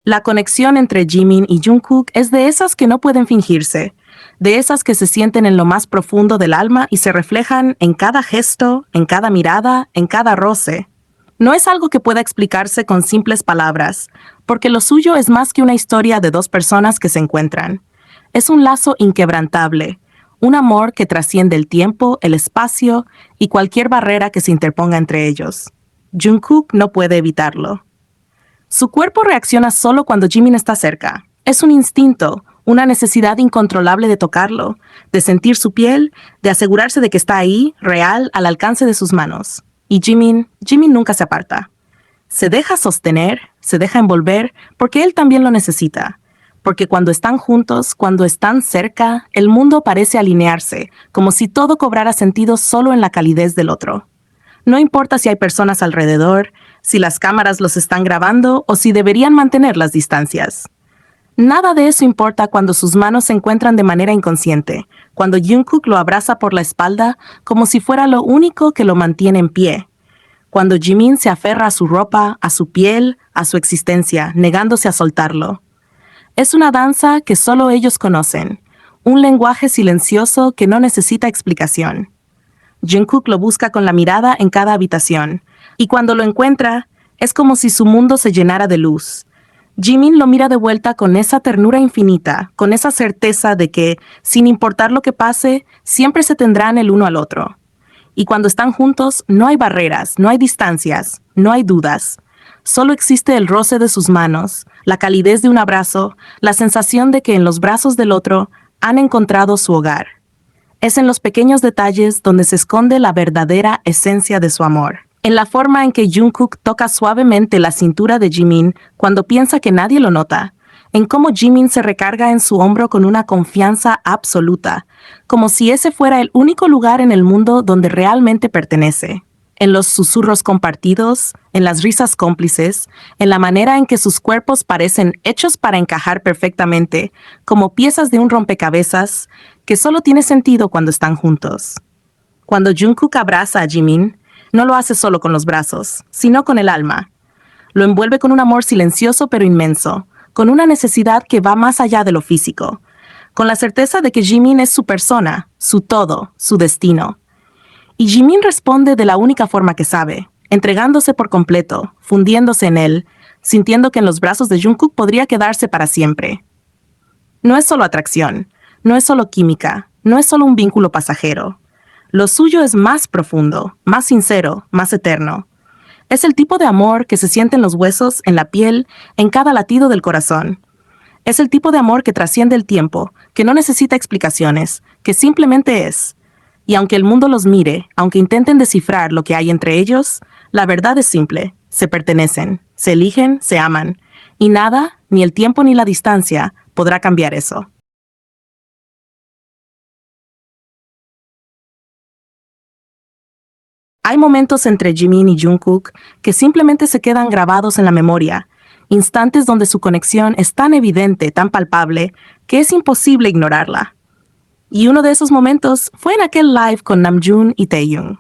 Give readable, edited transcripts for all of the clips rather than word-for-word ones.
La conexión entre Jimin y Jungkook es de esas que no pueden fingirse, de esas que se sienten en lo más profundo del alma y se reflejan en cada gesto, en cada mirada, en cada roce. No es algo que pueda explicarse con simples palabras, porque lo suyo es más que una historia de dos personas que se encuentran. Es un lazo inquebrantable, un amor que trasciende el tiempo, el espacio y cualquier barrera que se interponga entre ellos. Jungkook no puede evitarlo. Su cuerpo reacciona solo cuando Jimin está cerca. Es un instinto, una necesidad incontrolable de tocarlo, de sentir su piel, de asegurarse de que está ahí, real, al alcance de sus manos. Y Jimin nunca se aparta. Se deja sostener, se deja envolver, porque él también lo necesita. Porque cuando están juntos, cuando están cerca, el mundo parece alinearse, como si todo cobrara sentido solo en la calidez del otro. No importa si hay personas alrededor, si las cámaras los están grabando o si deberían mantener las distancias. Nada de eso importa cuando sus manos se encuentran de manera inconsciente, cuando Jungkook lo abraza por la espalda como si fuera lo único que lo mantiene en pie, cuando Jimin se aferra a su ropa, a su piel, a su existencia, negándose a soltarlo. Es una danza que solo ellos conocen, un lenguaje silencioso que no necesita explicación. Jungkook lo busca con la mirada en cada habitación, y cuando lo encuentra, es como si su mundo se llenara de luz. Jimin lo mira de vuelta con esa ternura infinita, con esa certeza de que, sin importar lo que pase, siempre se tendrán el uno al otro. Y cuando están juntos, no hay barreras, no hay distancias, no hay dudas. Solo existe el roce de sus manos, la calidez de un abrazo, la sensación de que en los brazos del otro han encontrado su hogar. Es en los pequeños detalles donde se esconde la verdadera esencia de su amor. En la forma en que Jungkook toca suavemente la cintura de Jimin cuando piensa que nadie lo nota, en cómo Jimin se recarga en su hombro con una confianza absoluta, como si ese fuera el único lugar en el mundo donde realmente pertenece. En los susurros compartidos, en las risas cómplices, en la manera en que sus cuerpos parecen hechos para encajar perfectamente, como piezas de un rompecabezas que solo tiene sentido cuando están juntos. Cuando Jungkook abraza a Jimin, no lo hace solo con los brazos, sino con el alma. Lo envuelve con un amor silencioso pero inmenso, con una necesidad que va más allá de lo físico, con la certeza de que Jimin es su persona, su todo, su destino. Y Jimin responde de la única forma que sabe, entregándose por completo, fundiéndose en él, sintiendo que en los brazos de Jungkook podría quedarse para siempre. No es solo atracción, no es solo química, no es solo un vínculo pasajero. Lo suyo es más profundo, más sincero, más eterno. Es el tipo de amor que se siente en los huesos, en la piel, en cada latido del corazón. Es el tipo de amor que trasciende el tiempo, que no necesita explicaciones, que simplemente es. Y aunque el mundo los mire, aunque intenten descifrar lo que hay entre ellos, la verdad es simple: se pertenecen, se eligen, se aman. Y nada, ni el tiempo ni la distancia, podrá cambiar eso. Hay momentos entre Jimin y Jungkook que simplemente se quedan grabados en la memoria, instantes donde su conexión es tan evidente, tan palpable, que es imposible ignorarla. Y uno de esos momentos fue en aquel live con Namjoon y Taehyung.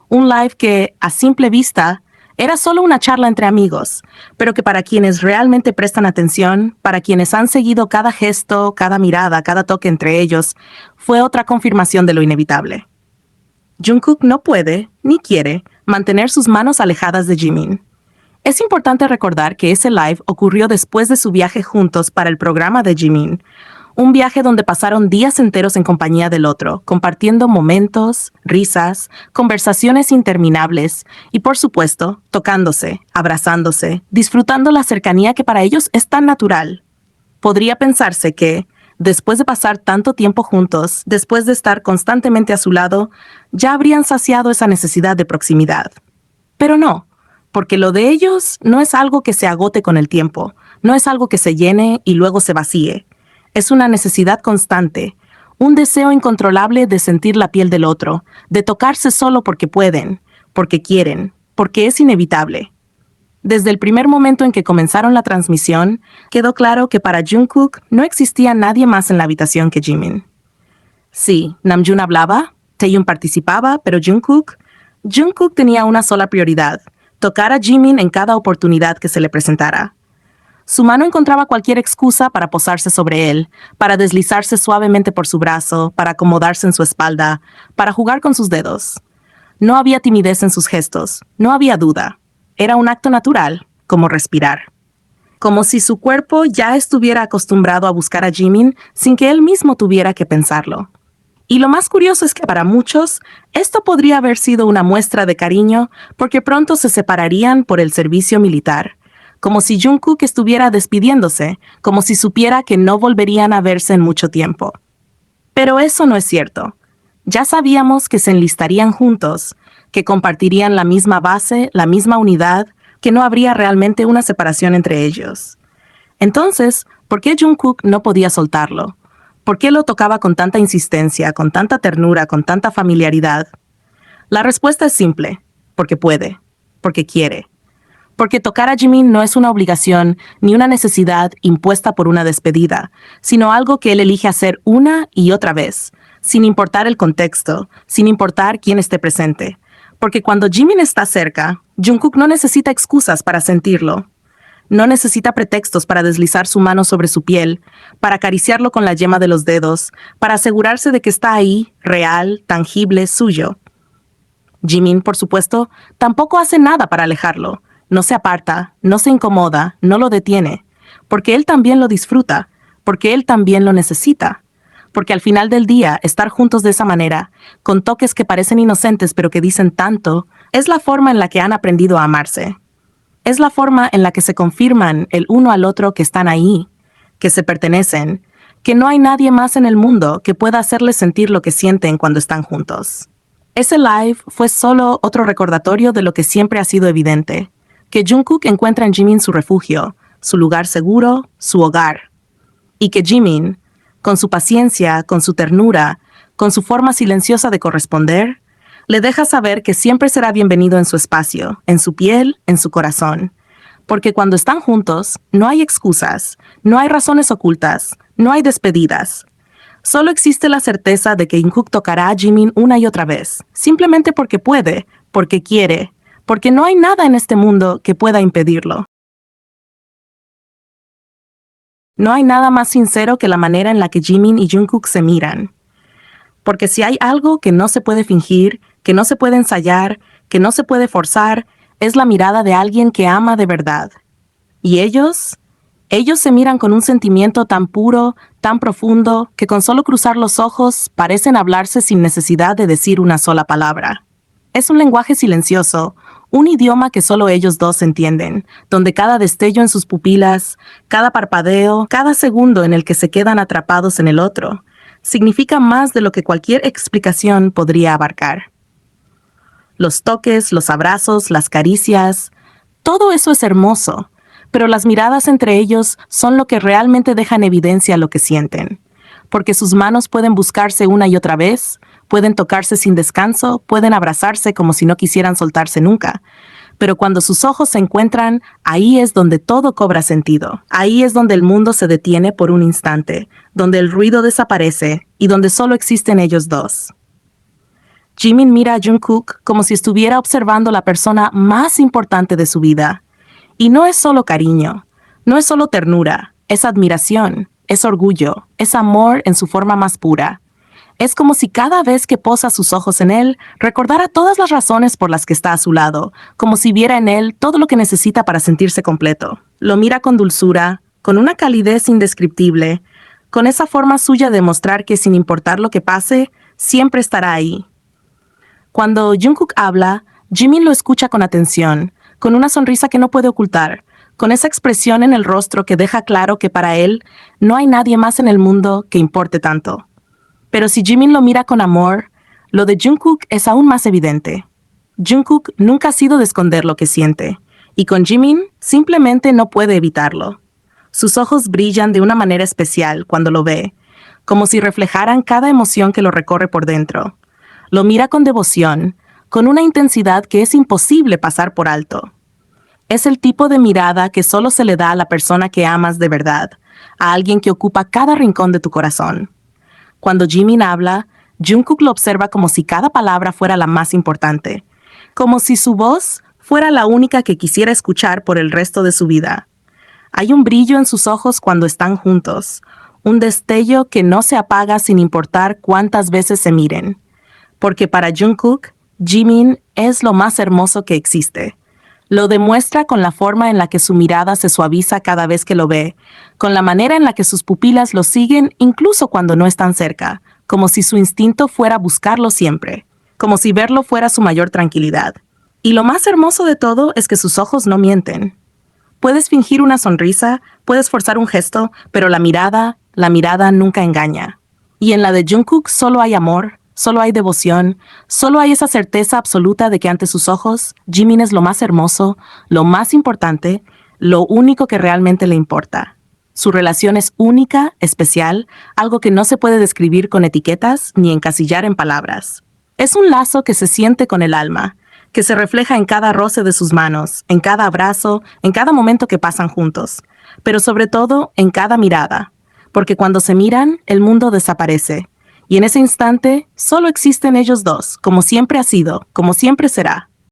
Un live que, a simple vista, era solo una charla entre amigos, pero que para quienes realmente prestan atención, para quienes han seguido cada gesto, cada mirada, cada toque entre ellos, fue otra confirmación de lo inevitable. Jungkook no puede, ni quiere, mantener sus manos alejadas de Jimin. Es importante recordar que ese live ocurrió después de su viaje juntos para el programa de Jimin, un viaje donde pasaron días enteros en compañía del otro, compartiendo momentos, risas, conversaciones interminables y, por supuesto, tocándose, abrazándose, disfrutando la cercanía que para ellos es tan natural. Podría pensarse que, después de pasar tanto tiempo juntos, después de estar constantemente a su lado, ya habrían saciado esa necesidad de proximidad. Pero no, porque lo de ellos no es algo que se agote con el tiempo, no es algo que se llene y luego se vacíe. Es una necesidad constante, un deseo incontrolable de sentir la piel del otro, de tocarse solo porque pueden, porque quieren, porque es inevitable. Desde el primer momento en que comenzaron la transmisión, quedó claro que para Jungkook no existía nadie más en la habitación que Jimin. Sí, Namjoon hablaba, Taehyung participaba, pero Jungkook tenía una sola prioridad: tocar a Jimin en cada oportunidad que se le presentara. Su mano encontraba cualquier excusa para posarse sobre él, para deslizarse suavemente por su brazo, para acomodarse en su espalda, para jugar con sus dedos. No había timidez en sus gestos, no había duda. Era un acto natural, como respirar. Como si su cuerpo ya estuviera acostumbrado a buscar a Jimin sin que él mismo tuviera que pensarlo. Y lo más curioso es que para muchos, esto podría haber sido una muestra de cariño porque pronto se separarían por el servicio militar, como si Jungkook estuviera despidiéndose, como si supiera que no volverían a verse en mucho tiempo. Pero eso no es cierto. Ya sabíamos que se enlistarían juntos, que compartirían la misma base, la misma unidad, que no habría realmente una separación entre ellos. Entonces, ¿por qué Jungkook no podía soltarlo? ¿Por qué lo tocaba con tanta insistencia, con tanta ternura, con tanta familiaridad? La respuesta es simple, porque puede, porque quiere. Porque tocar a Jimin no es una obligación ni una necesidad impuesta por una despedida, sino algo que él elige hacer una y otra vez, sin importar el contexto, sin importar quién esté presente. Porque cuando Jimin está cerca, Jungkook no necesita excusas para sentirlo. No necesita pretextos para deslizar su mano sobre su piel, para acariciarlo con la yema de los dedos, para asegurarse de que está ahí, real, tangible, suyo. Jimin, por supuesto, tampoco hace nada para alejarlo. No se aparta, no se incomoda, no lo detiene, porque él también lo disfruta, porque él también lo necesita. Porque al final del día, estar juntos de esa manera, con toques que parecen inocentes pero que dicen tanto, es la forma en la que han aprendido a amarse. Es la forma en la que se confirman el uno al otro que están ahí, que se pertenecen, que no hay nadie más en el mundo que pueda hacerles sentir lo que sienten cuando están juntos. Ese live fue solo otro recordatorio de lo que siempre ha sido evidente, que Jungkook encuentra en Jimin su refugio, su lugar seguro, su hogar. Y que Jimin, con su paciencia, con su ternura, con su forma silenciosa de corresponder, le deja saber que siempre será bienvenido en su espacio, en su piel, en su corazón. Porque cuando están juntos, no hay excusas, no hay razones ocultas, no hay despedidas. Solo existe la certeza de que Jungkook tocará a Jimin una y otra vez, simplemente porque puede, porque quiere, porque no hay nada en este mundo que pueda impedirlo. No hay nada más sincero que la manera en la que Jimin y Jungkook se miran. Porque si hay algo que no se puede fingir, que no se puede ensayar, que no se puede forzar, es la mirada de alguien que ama de verdad. Y ellos se miran con un sentimiento tan puro, tan profundo, que con solo cruzar los ojos parecen hablarse sin necesidad de decir una sola palabra. Es un lenguaje silencioso, un idioma que solo ellos dos entienden, donde cada destello en sus pupilas, cada parpadeo, cada segundo en el que se quedan atrapados en el otro, significa más de lo que cualquier explicación podría abarcar. Los toques, los abrazos, las caricias, todo eso es hermoso, pero las miradas entre ellos son lo que realmente deja en evidencia lo que sienten, porque sus manos pueden buscarse una y otra vez, pueden tocarse sin descanso, pueden abrazarse como si no quisieran soltarse nunca. Pero cuando sus ojos se encuentran, ahí es donde todo cobra sentido. Ahí es donde el mundo se detiene por un instante, donde el ruido desaparece y donde solo existen ellos dos. Jimin mira a Jungkook como si estuviera observando la persona más importante de su vida. Y no es solo cariño, no es solo ternura, es admiración, es orgullo, es amor en su forma más pura. Es como si cada vez que posa sus ojos en él, recordara todas las razones por las que está a su lado, como si viera en él todo lo que necesita para sentirse completo. Lo mira con dulzura, con una calidez indescriptible, con esa forma suya de mostrar que sin importar lo que pase, siempre estará ahí. Cuando Jungkook habla, Jimin lo escucha con atención, con una sonrisa que no puede ocultar, con esa expresión en el rostro que deja claro que para él no hay nadie más en el mundo que importe tanto. Pero si Jimin lo mira con amor, lo de Jungkook es aún más evidente. Jungkook nunca ha sido de esconder lo que siente, y con Jimin simplemente no puede evitarlo. Sus ojos brillan de una manera especial cuando lo ve, como si reflejaran cada emoción que lo recorre por dentro. Lo mira con devoción, con una intensidad que es imposible pasar por alto. Es el tipo de mirada que solo se le da a la persona que amas de verdad, a alguien que ocupa cada rincón de tu corazón. Cuando Jimin habla, Jungkook lo observa como si cada palabra fuera la más importante, como si su voz fuera la única que quisiera escuchar por el resto de su vida. Hay un brillo en sus ojos cuando están juntos, un destello que no se apaga sin importar cuántas veces se miren. Porque para Jungkook, Jimin es lo más hermoso que existe. Lo demuestra con la forma en la que su mirada se suaviza cada vez que lo ve, con la manera en la que sus pupilas lo siguen incluso cuando no están cerca, como si su instinto fuera buscarlo siempre, como si verlo fuera su mayor tranquilidad. Y lo más hermoso de todo es que sus ojos no mienten. Puedes fingir una sonrisa, puedes forzar un gesto, pero la mirada nunca engaña. Y en la de Jungkook solo hay amor, solo hay devoción, solo hay esa certeza absoluta de que ante sus ojos, Jimin es lo más hermoso, lo más importante, lo único que realmente le importa. Su relación es única, especial, algo que no se puede describir con etiquetas ni encasillar en palabras. Es un lazo que se siente con el alma, que se refleja en cada roce de sus manos, en cada abrazo, en cada momento que pasan juntos, pero sobre todo en cada mirada, porque cuando se miran, el mundo desaparece, y en ese instante solo existen ellos dos, como siempre ha sido, como siempre será.